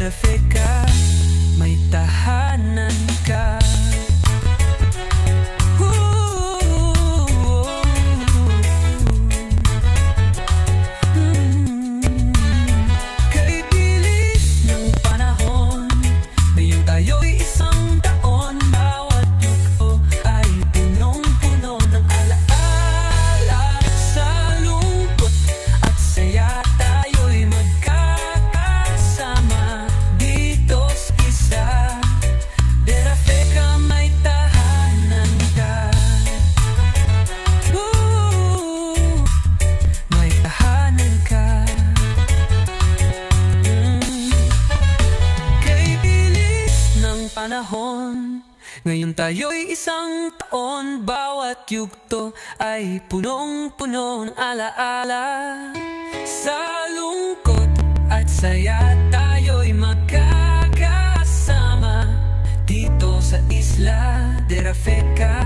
Derafeka, may tahanan ka. Kay bilis ng panahon, ngayon tayo'y isang taon. Bawat yugto ay punong-puno ng alaala. Sa lungkot at saya tayo'y magkakasama dito sa isa. Derafeka, may tahanan ka. May tahanan ka. Kay bilis ng panahon, ngayon tayo'y isang taon. Bawat yugto ay punong-puno ng alaala. Sa lungkot at saya tayo'y magkakasama dito sa isla. Derafeka,